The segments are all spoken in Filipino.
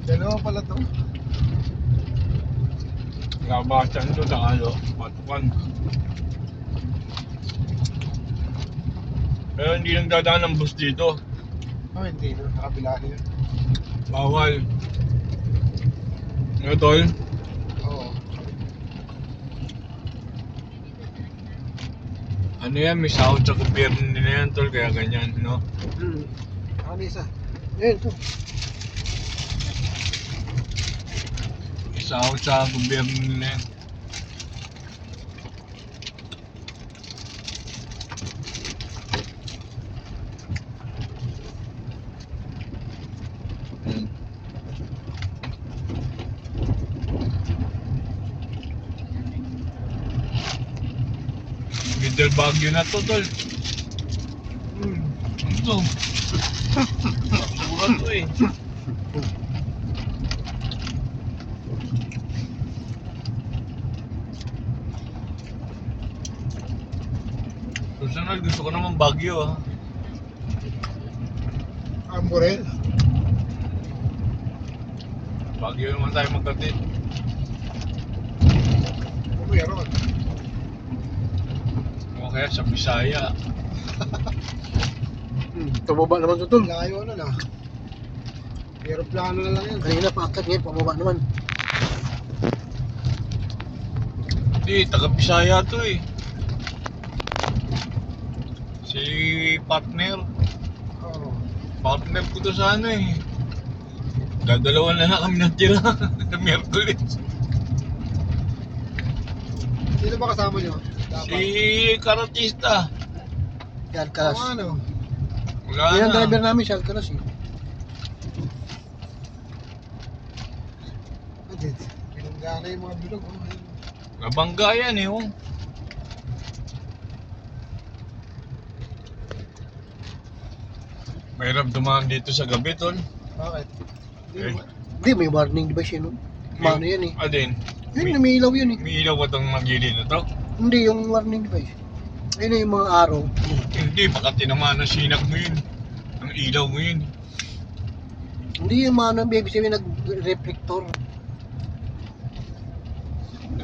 Dalawa pala to. Labasan to sa patukan. Pero hindi lang dadaan ng bus dito. Oh, hindi no. Nakabila yun. Bawal. Ano tol? Oo. Ano yan, may sahod sa gobyerno nila yan tol, kaya ganyan, no? Ano isa? Ayan to. May sahod sa gobyerno nila yan. Middle Baguio na to tol. Ano to? Basura to eh. Susunod, gusto ko naman Baguio ah. Amborel. Baguio naman tayo magkatid. Meron. O kaya sa Bisaya. Pababa naman to tol. Layo na lang. Pero plano na lang yan. Kanina paakyat ngayon, pababa naman. Hindi, taga Bisaya to eh. Si partner. Oo. Partner ko to sa ano eh. Dadalawan na kami natira sa Miyerkules. Sino ba kasama nyo? Dapat. Si Karatista. Yan, Kalas. Ano? Wala Yan ang na. driver namin, siya Kalas eh. Pinanggana yung mga bilog. Nabangga yan eh. Oh. Mahirap dumaan dito sa gabi tol. Bakit? Eh. Hindi, may warning device yun. Mano yan eh. Adin. Yun, may ilaw yun eh. May ilaw ba itong magilid na to? Hindi, yung warning device. Ayun na yung mga araw. Hindi, baka tinamaan na sinag mo yun. Ang ilaw mo yun. Hindi yung mano, baby sabi nag-reflector.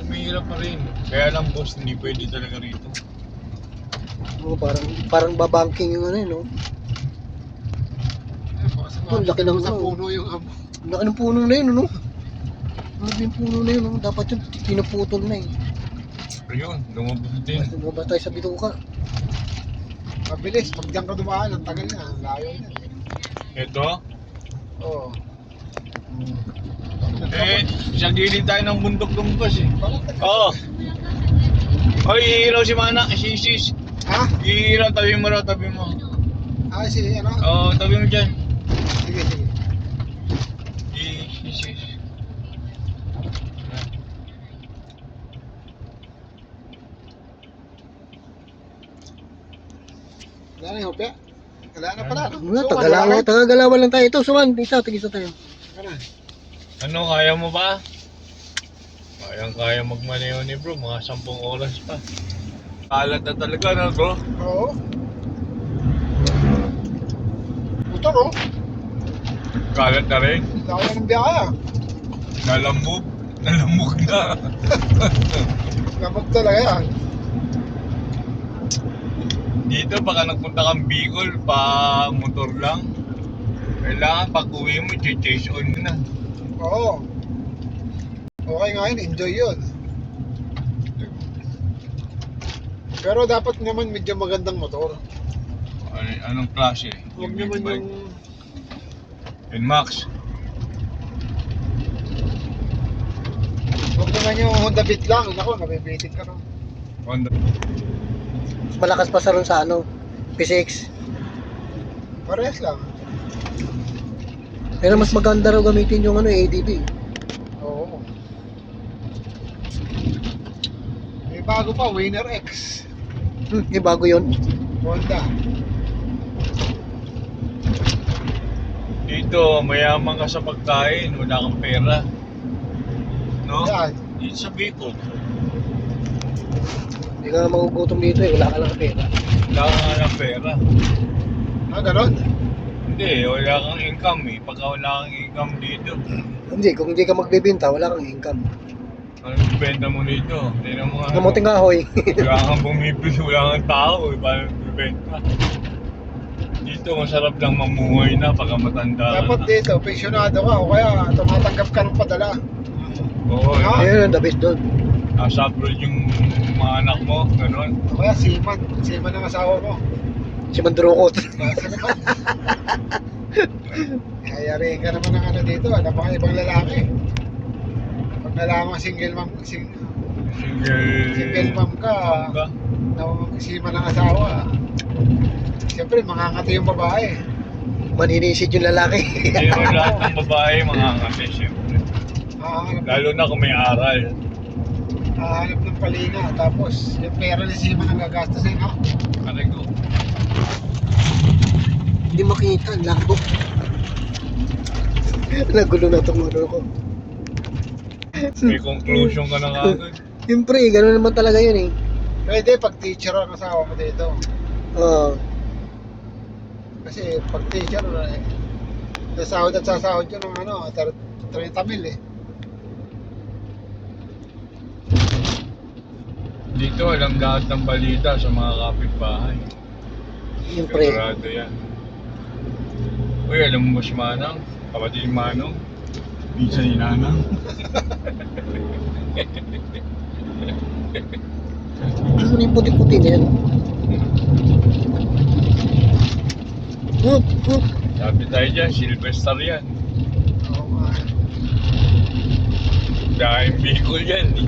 Mahirap pa rin. Kaya lang boss, hindi pwede talaga rito. Oo, parang babangking yung ano yun, no? Ang laki ng sa ano. puno yung amo. Ang laki ng puno na yun, no? Ang laki ng puno na yun, no? Dapat yun, pinuputol na eh. Ayun, lumabas din. Basta lumabas tayo sa bituka. Mabilis. Pag diyan ka dumaan, ang tagal na. Ang layo na. Ito, Oo. sa gilid tayo ng bundok lumabas eh. Bakit? Oo. Oy, ihiraw si Mana, si Sis. Ha? Ihiraw, tabi mo raw, tabi mo. Ah, si ano? Oo, tabi mo dyan. Sige, sige. Si Sis. Wala na yung hopya. Wala na pala. no? Wala, So, tagagalawan lang tayo. Ito, suman, tig-isa tayo. Ano? Ano, kaya mo ba? Kaya magmaneho ni bro, mga 10 oras pa. Kalat na talaga na bro. Oo. Motor oh. Kalat na rin. Dami na ng biyaya. Nalamog na. Lamog talaga yan. Dito baka nagpunta kang Bicol pa motor lang. Kailangan pag uwi mo, chase on mo na. Oo. Okay nga yun, enjoy yun. Pero dapat naman medyo magandang motor. Anong klase? Huwag naman big bike? yung... NMAX. Huwag naman yung Honda Beat lang. Naku, nabibitin ka no. Honda. Mas malakas pa sa ron sa ano, P6. Parehas lang. Pero mas maganda raw gamitin yung ano, ADB. Oo. May bago pa, Winner X. Bago yun. Honda. Dito, mayaman ka sa pagkain, wala kang pera. No? Yan. Dito sa Bicol. Hindi ka magugutom dito eh, wala ka lang pera. Wala ka nga ng pera. Ah, ganon. Hindi, wala kang income eh. Pagka wala kang income dito, Hindi, kung hindi ka magbebenta, wala kang income. anong benta mo dito? Hindi na mga Kamuting kahoy. wala kang bumibili, wala kang tao eh. Paano bibenta? Dito, masarap lang mamuhay na pagka matanda ka Dapat na. dito, pensyonado ka o kaya tumatanggap ka ng padala. Oo, Ah. Ayun, the best doon. nasa abroad yung mga anak mo, gano'n. O kaya seaman ng asawa mo. Si Mandurukot. Nasa naman. Kayariin ka naman ng ano dito, alam mo ibang lalaki. Pag nalaman single mom ka, Ka? na seaman ng asawa, siyempre mangangati yung babae. Maninisid yung lalaki. Hindi naman lahat ng babae mga ngati, siyempre. Lalo na kung may aral. Hahanap ng palinga, tapos yung pera ni seaman ang gagastusin, no? Kare ko. Hindi makita, ang lakbo. Nagulo na itong ano ko. May conclusion ka na kagad. Siyempre, gano'n naman talaga yun eh. Pwede pag teacher ang asawa mo dito. Oo. Kasi pag teacher, sasahod at sasahod yun ng ano, 30 mil eh. Dito, alam lahat ng balita sa mga kapitbahay. Siyempre. Sigurado yan. Uy, alam mo ba si Manang? Kapatid ni Manong? Minsan ni Nanang? Ano yung puti-puti na yan? Sabi tayo dyan, Sylvester yan. Oo nga. Dahil Bicol yan eh.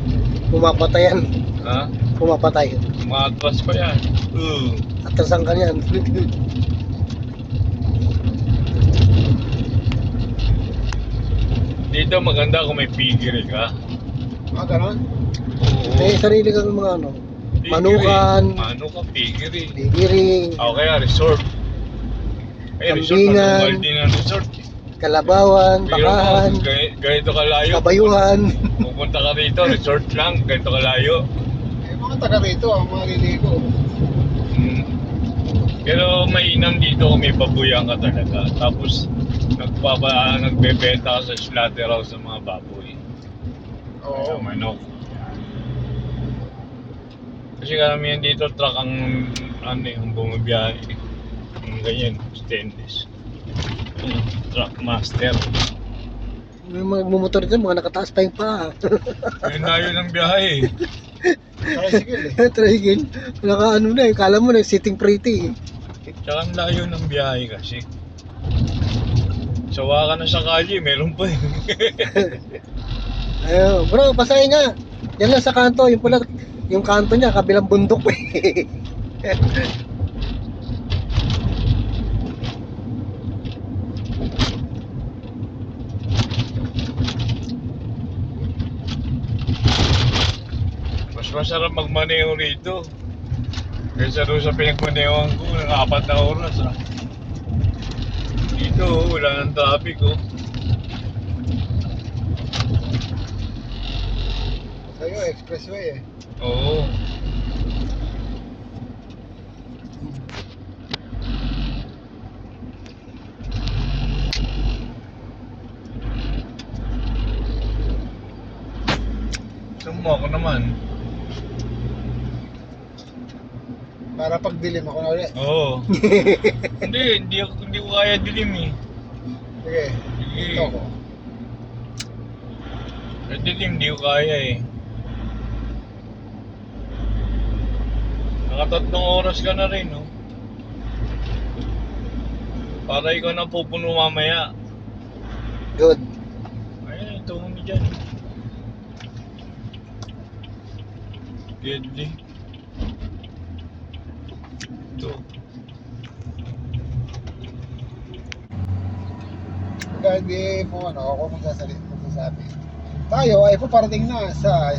Pumapatay yan. Ha? Pumapatay. Umatras pa yan. Atrasan ka yan. Dito maganda kung may piggery ka. Ganon? Oo. May sarili kang mga ano. Piggery. Manukan. Manukan, piggery. Bigiring. O kaya resort. Ay, resort, Kambingan. manual din ang resort. Kalabawan. Pero Bakahan. ganito kalayo. Kabayuhan. Pupunta ka rito, resort lang, ganito kalayo. Mga taga rito ang maliligo. Mm. Pero mainam dito kung may babuyan ka talaga. Tapos nagbebenta ka sa slaughterhouse ng mga baboy. Oo. Kaya manok. Kasi karamihan dito truck ang ano yung bumabiyahe. Yung ganyan, stainless. Truck master. May mga mumotor dyan, mga nakataas pa yung paa. Yun na yun ang biyahe. Tricycle eh. Tricycle. Naka ano na eh, kala mo na sitting pretty. Tsaka ang layo ng biyahe kasi. Sawa ka na sa kalye, meron pa eh. Ayun, bro, pasahin nga. Yan lang sa kanto, yung pala, yung kanto niya, kabilang bundok eh. Mas masarap magmaneho rito. Kaysa doon sa pinagmanehoan ko ng 4 na oras ah. Dito wala ng traffic oh. Sa'yo, expressway eh. Oo. Sumo ako naman. Para pag dilim ako na ulit. Oo. hindi ko kaya dilim eh. Sige, Sige. ito ko. Sa dilim hindi ko kaya eh. Nakatatlong oras ka na rin no. Para ikaw na pupuno mamaya. Good. Ayun, ito mo dyan. Deadly. Ito. Kaya hindi mo ano, ako magsasabi. Tayo ay paparating na sa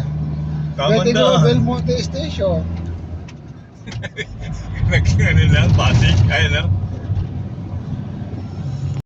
Kamanda. Belmonte Station. Nag-ano lang, Pasig. Ayun lang.